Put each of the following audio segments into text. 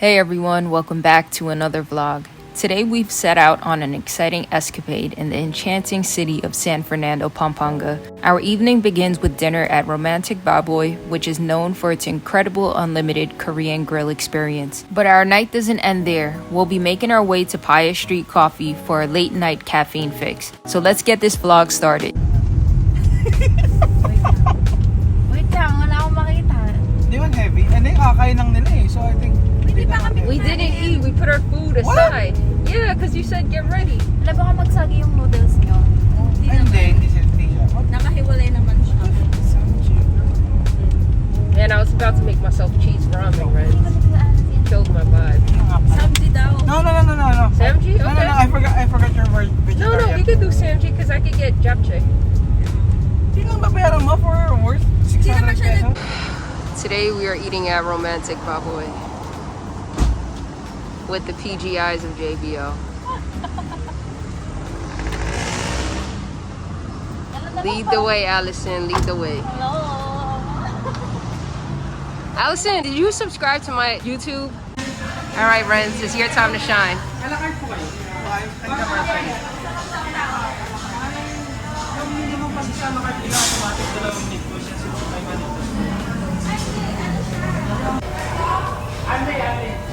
Hey everyone, welcome back to another vlog. Today we've set out on an exciting escapade in the enchanting city of San Fernando, Pampanga. Our evening begins with dinner at romantic Baboy, which is known for its incredible unlimited Korean grill experience. But our night doesn't end there. We'll be making our way to Paya Street Coffee for a late night caffeine fix. So let's get this vlog started. Wait lang, wala akong makita. Hindi man heavy. And then kakain lang nila eh. So I think We didn't eat, we put our food aside. What? Yeah, because you said get ready. Wala baka magsagi yung noodles nyo? hindi siya. Nakahiwalay naman siya. Man, I was about to make myself cheese ramen, right? Killed my vibe. Samji daw. No. Samji? Okay. No, I forgot your word. No, we could do samji because I could get japchae. Hindi lang babayaran mo for worth 600 pesos? Today we are eating at romantic Baboy with the PGIs of JBO. Lead the way, Allison. Lead the way. Hello. Allison, did you subscribe to my YouTube? All right, friends, it's your time to shine. Alakay po kayo. Ang kamarasan. Yung minimum kasi sa alakay nila, automatic 2 minute po siya. So, may manito. Ande.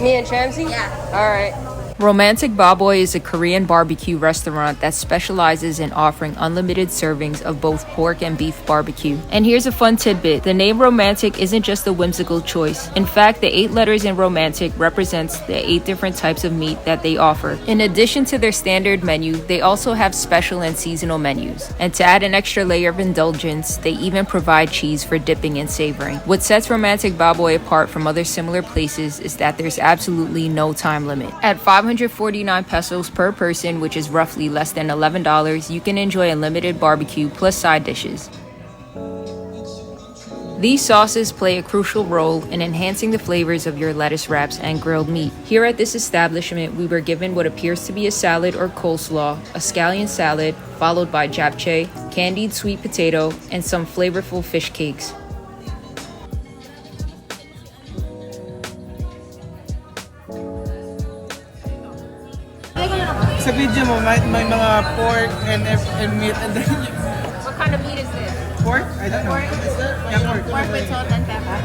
Me and Chamsi? Yeah. All right. Romantic Baboy is a Korean barbecue restaurant that specializes in offering unlimited servings of both pork and beef barbecue. And here's a fun tidbit. The name Romantic isn't just a whimsical choice. In fact, the 8 letters in Romantic represents the 8 different types of meat that they offer. In addition to their standard menu, they also have special and seasonal menus. And to add an extra layer of indulgence, they even provide cheese for dipping and savoring. What sets Romantic Baboy apart from other similar places is that there's absolutely no time limit. At 549 pesos per person, which is roughly less than $11, you can enjoy unlimited barbecue plus side dishes. These sauces play a crucial role in enhancing the flavors of your lettuce wraps and grilled meat. Here at this establishment, we were given what appears to be a salad or coleslaw, a scallion salad, followed by japchae, candied sweet potato, and some flavorful fish cakes. Sa video mo, may mga pork and meat and then What kind of meat is this? pork? I don't know. Yeah, pork. Pork with salt and pepper.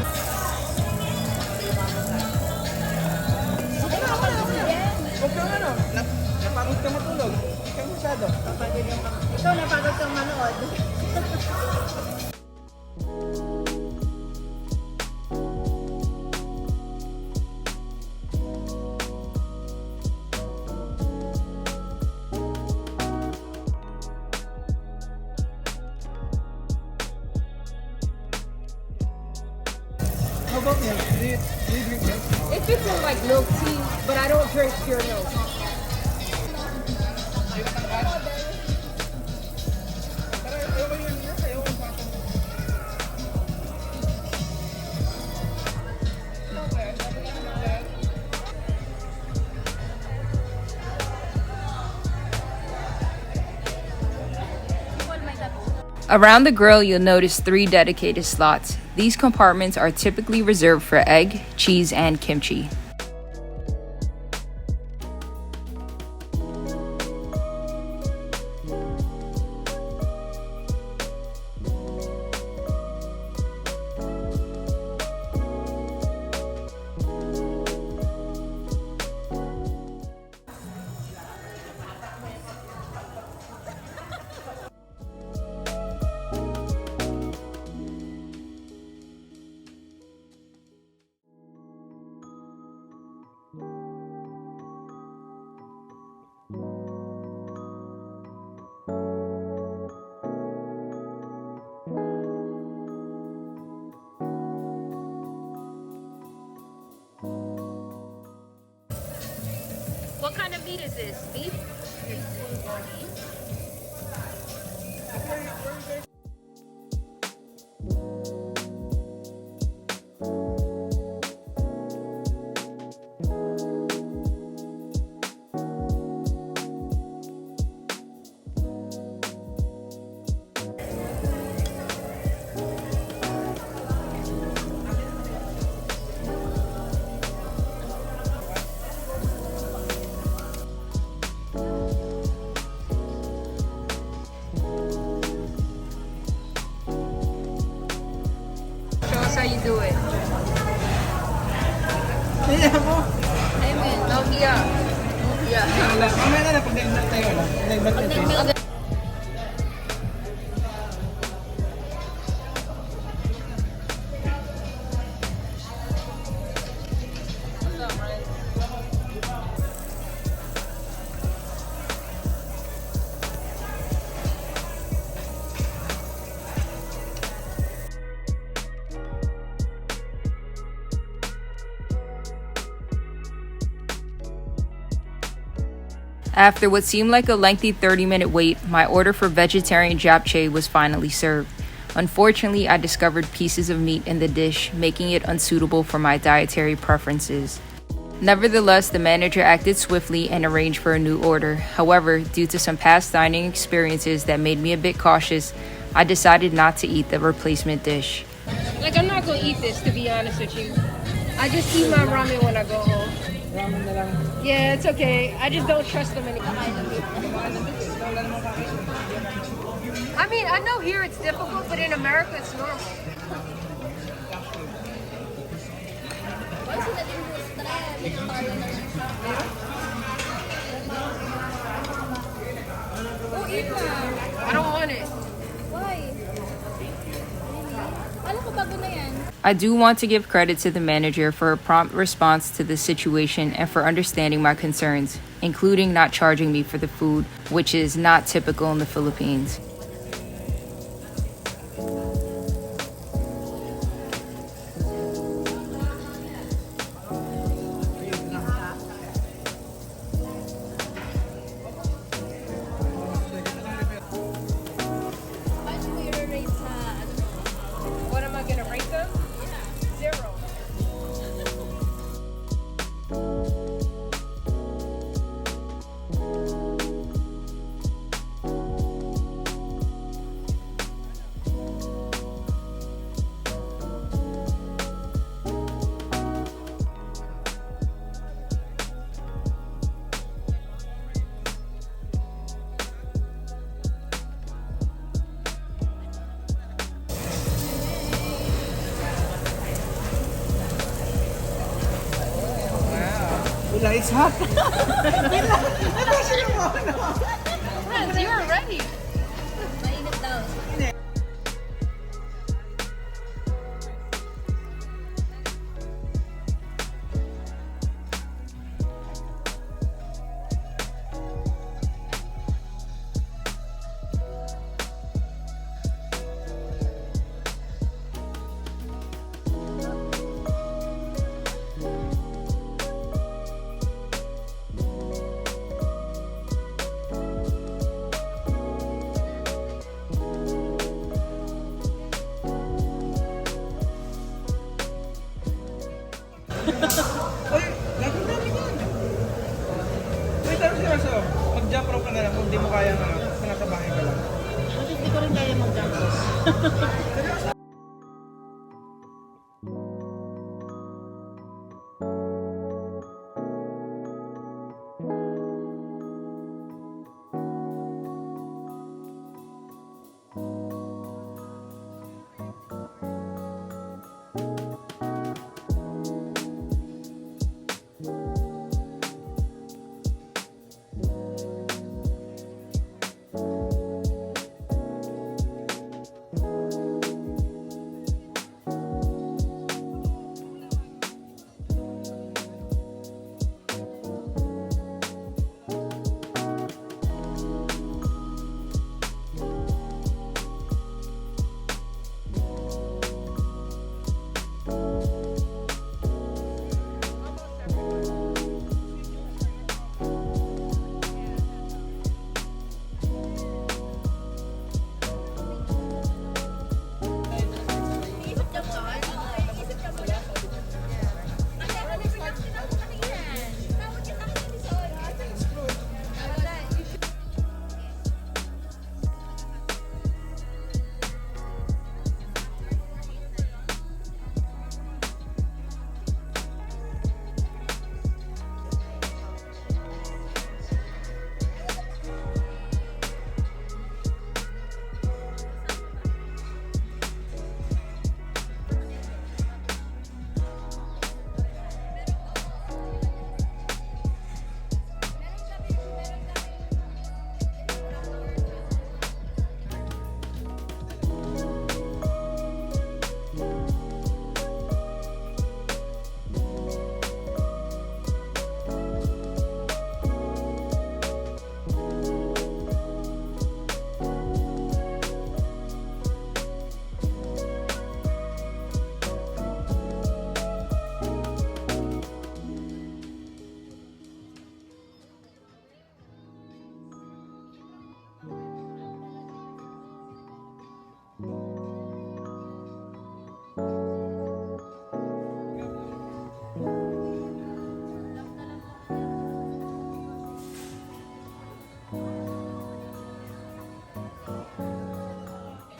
Huwag kang napagod ka matulog. Huwag kang masyado. Ikaw napagod kang manood. How about milk? Do you drink milk? It fits in like milk tea, but I don't drink pure milk. Around the grill, you'll notice 3 dedicated slots. These compartments are typically reserved for egg, cheese, and kimchi. What kind of meat is this? Beef? lang. Mamaya na lang, pag nag-melt tayo, ano? Nag-melt na tayo. After what seemed like a lengthy 30-minute wait, my order for vegetarian japchae was finally served. Unfortunately, I discovered pieces of meat in the dish, making it unsuitable for my dietary preferences. Nevertheless, the manager acted swiftly and arranged for a new order. However, due to some past dining experiences that made me a bit cautious, I decided not to eat the replacement dish. Like, I'm not gonna eat this, to be honest with you. I just eat my ramen when I go home. Ramen na lang. Yeah, it's okay. I just don't trust them anymore. I mean, I know here it's difficult, but in America it's normal. I don't want it. I do want to give credit to the manager for a prompt response to the situation and for understanding my concerns, including not charging me for the food, which is not typical in the Philippines. What am I gonna rate them? 0. Wala, it's hot. Friends, you are ready. Uy, lagi namin yan. Wait, ano siya so? Mag-jump rope ka na lang kung di mo kaya nga, kung nasa bahay ka lang. Hindi ko rin kaya mag-jump rope.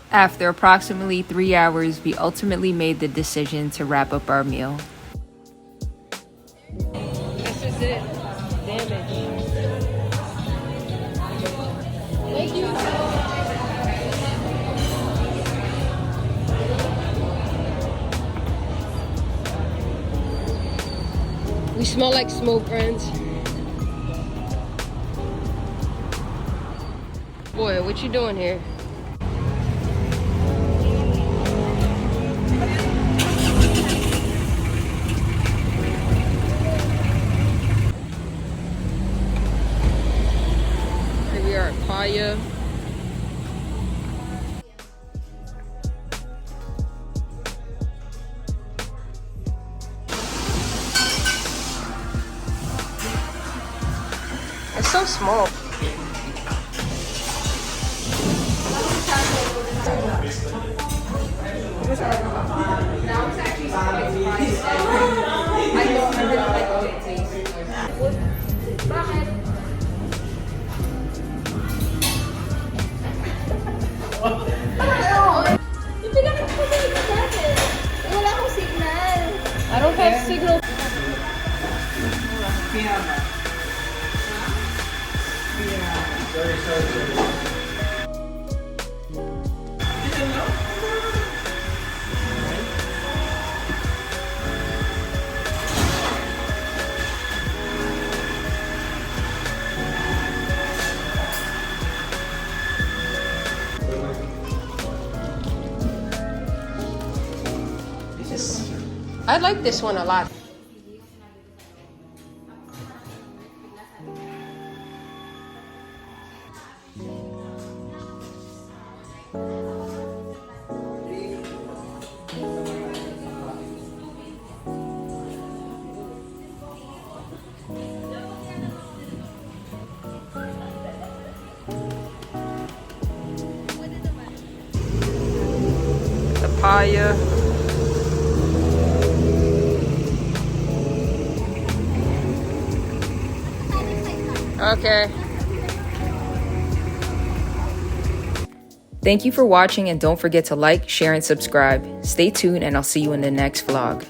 After approximately 3 hours, we ultimately made the decision to wrap up our meal. That's just it. Damage. Thank you. We smell like smoke, friends. Boy, what you doing here? Here we are at Paya. It's so small. I don't have signal. I like this one a lot. The Paya. Okay. Thank you for watching, and don't forget to like, share, and subscribe. Stay tuned, and I'll see you in the next vlog.